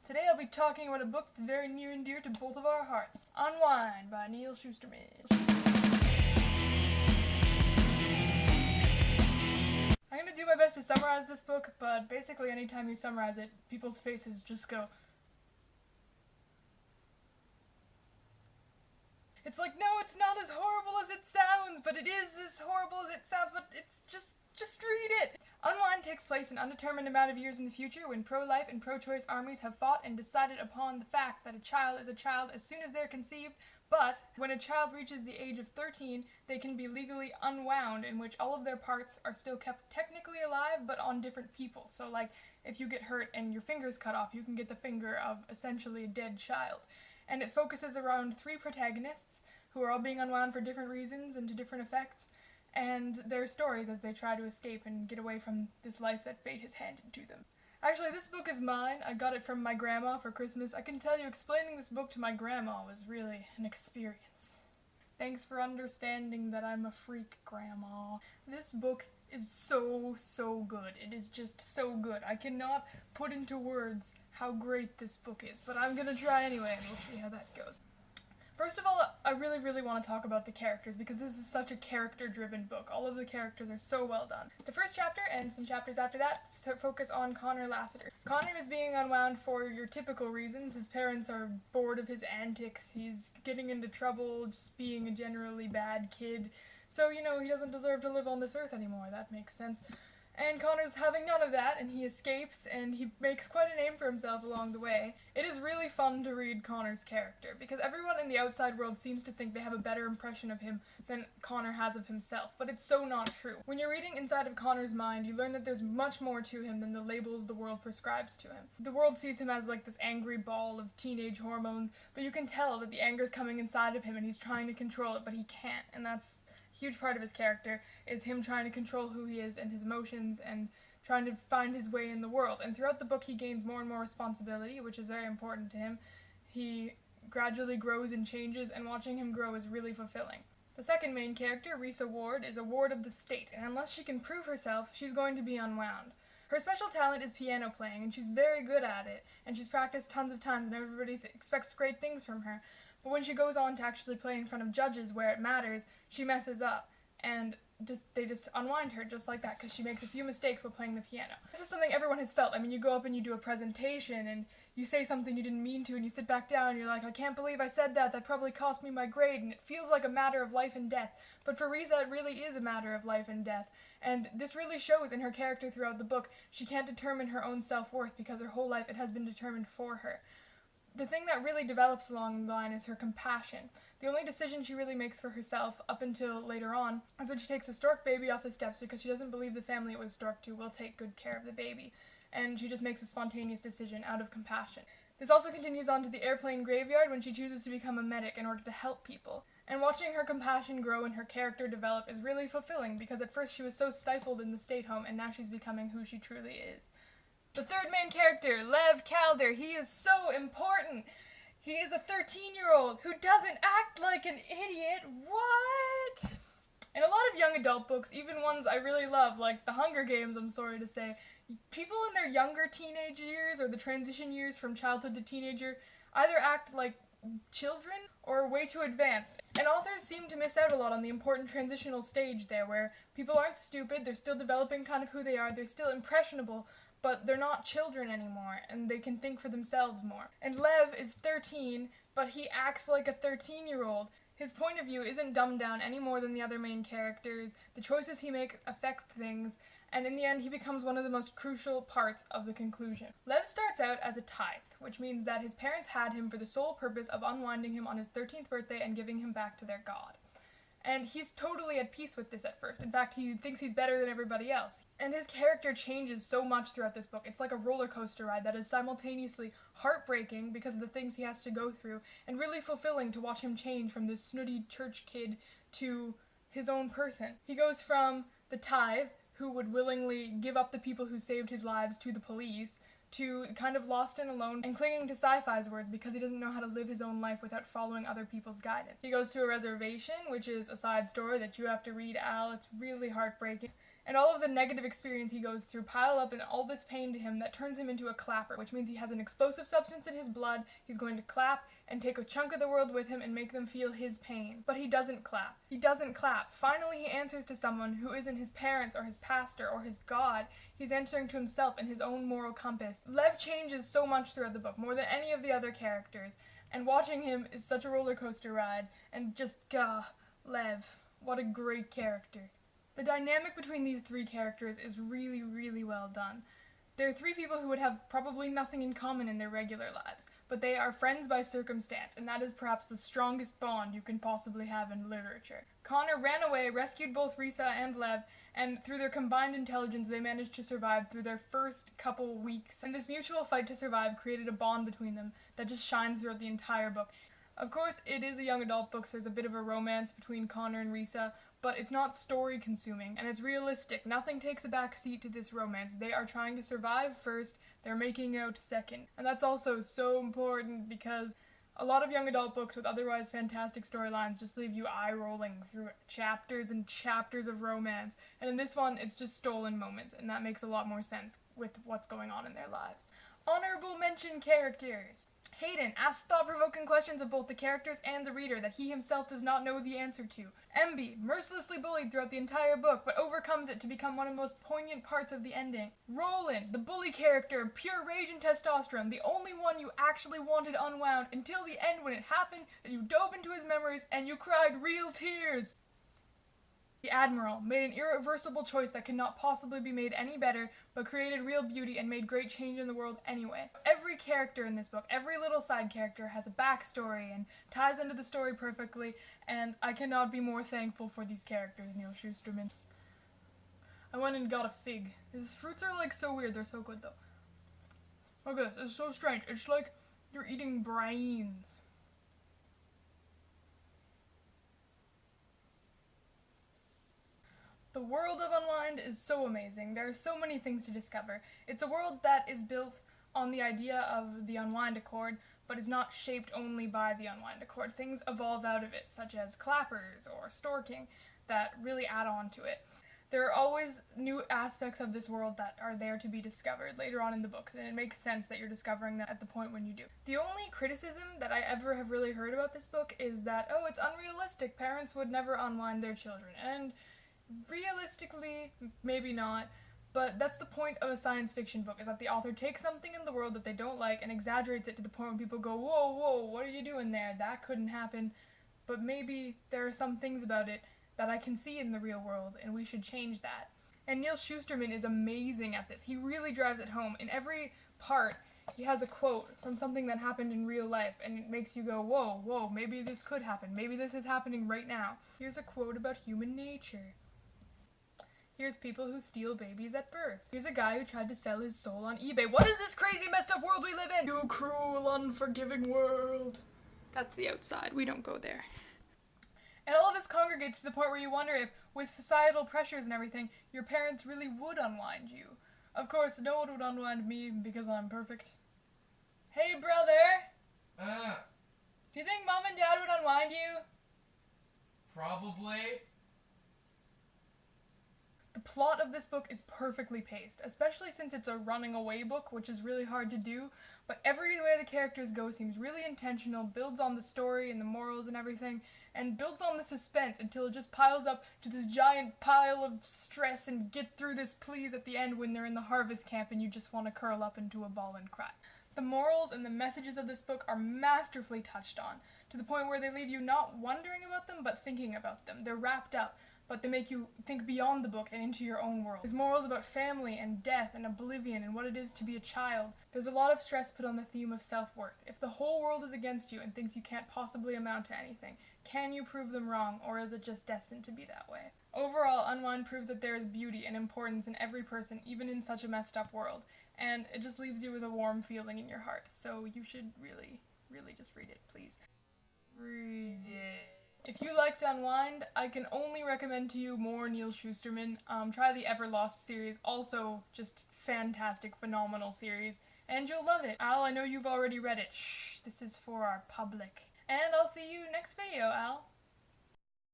Today I'll be talking about a book that's very near and dear to both of our hearts, Unwind by Neal Shusterman. I'm going to do my best to summarize this book, but basically anytime you summarize it, people's faces just go... It's like, no, it's not as horrible as it sounds, but it is as horrible as it sounds, but it's just read it! Unwind takes place an undetermined amount of years in the future when pro-life and pro-choice armies have fought and decided upon the fact that a child is a child as soon as they're conceived, but when a child reaches the age of 13, they can be legally unwound, in which all of their parts are still kept technically alive, but on different people. So, like, if you get hurt and your finger's cut off, you can get the finger of essentially a dead child. And it focuses around 3 protagonists who are all being unwound for different reasons and to different effects, and their stories as they try to escape and get away from this life that fate has handed to them. Actually, this book is mine. I got it from my grandma for Christmas. I can tell you, explaining this book to my grandma was really an experience. Thanks for understanding that I'm a freak, Grandma. This book is so good. It is just so good. I cannot put into words how great this book is, but I'm gonna try anyway, and we'll see how that goes. First of all, I really want to talk about the characters, because this is such a character-driven book. All of the characters are so well done. The first chapter, and some chapters after that, focus on Connor Lassiter. Connor is being unwound for your typical reasons. His parents are bored of his antics, he's getting into trouble, just being a generally bad kid. So, you know, he doesn't deserve to live on this earth anymore. That makes sense. And Connor's having none of that, and he escapes, and he makes quite a name for himself along the way. It is really fun to read Connor's character, because everyone in the outside world seems to think they have a better impression of him than Connor has of himself, but it's so not true. When you're reading inside of Connor's mind, you learn that there's much more to him than the labels the world prescribes to him. The world sees him as like this angry ball of teenage hormones, but you can tell that the anger's coming inside of him and he's trying to control it, but he can't, and that's huge part of his character, is him trying to control who he is and his emotions and trying to find his way in the world. And throughout the book he gains more and more responsibility, which is very important to him. He gradually grows and changes, and watching him grow is really fulfilling. The second main character, Risa Ward, is a ward of the state, and unless she can prove herself, she's going to be unwound. Her special talent is piano playing, and she's very good at it, and she's practiced tons of times, and everybody expects great things from her. But when she goes on to actually play in front of judges where it matters, she messes up, and they just unwind her just like that because she makes a few mistakes while playing the piano. This is something everyone has felt. I mean, you go up and you do a presentation and you say something you didn't mean to, and you sit back down and you're like, I can't believe I said that, that probably cost me my grade, and it feels like a matter of life and death. But for Risa, it really is a matter of life and death, and this really shows in her character throughout the book. She can't determine her own self-worth because her whole life it has been determined for her. The thing that really develops along the line is her compassion. The only decision she really makes for herself up until later on is when she takes a stork baby off the steps because she doesn't believe the family it was storked to will take good care of the baby, and she just makes a spontaneous decision out of compassion. This also continues on to the airplane graveyard when she chooses to become a medic in order to help people. And watching her compassion grow and her character develop is really fulfilling, because at first she was so stifled in the state home, and now she's becoming who she truly is. The third main character, Lev Calder, he is so important. He is a 13-year-old who doesn't act like an idiot. What? In a lot of young adult books, even ones I really love, like The Hunger Games, I'm sorry to say, people in their younger teenage years or the transition years from childhood to teenager either act like children or way too advanced. And authors seem to miss out a lot on the important transitional stage there, where people aren't stupid, they're still developing kind of who they are, they're still impressionable, but they're not children anymore, and they can think for themselves more. And Lev is 13, but he acts like a 13-year-old. His point of view isn't dumbed down any more than the other main characters. The choices he makes affect things, and in the end he becomes one of the most crucial parts of the conclusion. Lev starts out as a tithe, which means that his parents had him for the sole purpose of unwinding him on his 13th birthday and giving him back to their god. And he's totally at peace with this at first. In fact, he thinks he's better than everybody else. And his character changes so much throughout this book. It's like a roller coaster ride that is simultaneously heartbreaking because of the things he has to go through, and really fulfilling to watch him change from this snooty church kid to his own person. He goes from the tithe, who would willingly give up the people who saved his lives to the police, to kind of lost and alone and clinging to sci-fi's words because he doesn't know how to live his own life without following other people's guidance. He goes to a reservation, which is a side story that you have to read, Al. It's really heartbreaking. and all of the negative experience he goes through pile up in all this pain to him that turns him into a clapper, which means he has an explosive substance in his blood. He's going to clap and take a chunk of the world with him and make them feel his pain. But he doesn't clap. He doesn't clap. Finally, he answers to someone who isn't his parents or his pastor or his God. He's answering to himself and his own moral compass. Lev changes so much throughout the book, more than any of the other characters, and watching him is such a roller coaster ride, and just, Lev, what a great character. The dynamic between these three characters is really, really well done. They're three people who would have probably nothing in common in their regular lives, but they are friends by circumstance, and that is perhaps the strongest bond you can possibly have in literature. Connor ran away, rescued both Risa and Lev, and through their combined intelligence they managed to survive through their first couple weeks, and this mutual fight to survive created a bond between them that just shines throughout the entire book. Of course, it is a young adult book, so there's a bit of a romance between Connor and Risa, but it's not story-consuming, and it's realistic. Nothing takes a back seat to this romance. They are trying to survive first, they're making out second. And that's also so important because a lot of young adult books with otherwise fantastic storylines just leave you eye-rolling through chapters and chapters of romance. And in this one, it's just stolen moments, and that makes a lot more sense with what's going on in their lives. Honorable mention characters. Hayden asks thought-provoking questions of both the characters and the reader that he himself does not know the answer to. Emby, mercilessly bullied throughout the entire book, but overcomes it to become one of the most poignant parts of the ending. Roland, the bully character, pure rage and testosterone, the only one you actually wanted unwound until the end when it happened, and you dove into his memories and you cried real tears. The Admiral made an irreversible choice that could not possibly be made any better, but created real beauty and made great change in the world anyway. Every character in this book, every little side character has a backstory and ties into the story perfectly, and I cannot be more thankful for these characters, Neal Shusterman. I went and got a fig. These fruits are like so weird, they're so good though. Okay, it's so strange. It's like you're eating brains. The world of Unwind is so amazing. There are so many things to discover. It's a world that is built on the idea of the Unwind Accord, but is not shaped only by the Unwind Accord. Things evolve out of it, such as clappers or storking, that really add on to it. There are always new aspects of this world that are there to be discovered later on in the books, and it makes sense that you're discovering that at the point when you do. The only criticism that I ever have really heard about this book is that, oh, it's unrealistic. Parents would never unwind their children, and realistically, maybe not, but that's the point of a science fiction book, is that the author takes something in the world that they don't like and exaggerates it to the point where people go, whoa, whoa, what are you doing there? That couldn't happen. But maybe there are some things about it that I can see in the real world, and we should change that. And Neal Shusterman is amazing at this. He really drives it home. In every part, he has a quote from something that happened in real life, and it makes you go, whoa, whoa, maybe this could happen. Maybe this is happening right now. Here's a quote about human nature. Here's people who steal babies at birth. Here's a guy who tried to sell his soul on eBay. What is this crazy messed up world we live in? You cruel, unforgiving world. That's the outside. We don't go there. And all of this congregates to the point where you wonder if, with societal pressures and everything, your parents really would unwind you. Of course, no one would unwind me because I'm perfect. Hey, brother! Do you think Mom and Dad would unwind you? Probably. The plot of this book is perfectly paced, especially since it's a running away book, which is really hard to do, but everywhere the characters go seems really intentional, builds on the story and the morals and everything, and builds on the suspense until it just piles up to this giant pile of stress and get through this please at the end when they're in the harvest camp and you just want to curl up into a ball and cry. The morals and the messages of this book are masterfully touched on, to the point where they leave you not wondering about them, but thinking about them. They're wrapped up, but they make you think beyond the book and into your own world. There's morals about family and death and oblivion and what it is to be a child. There's a lot of stress put on the theme of self-worth. If the whole world is against you and thinks you can't possibly amount to anything, can you prove them wrong, or is it just destined to be that way? Overall, Unwind proves that there is beauty and importance in every person, even in such a messed up world, and it just leaves you with a warm feeling in your heart. So you should really, really just read it, please. Read it. If you liked Unwind, I can only recommend to you more Neal Shusterman. Try the Everlost series, also just fantastic, phenomenal series, and you'll love it. Al, I know you've already read it. Shh, this is for our public. And I'll see you next video, Al.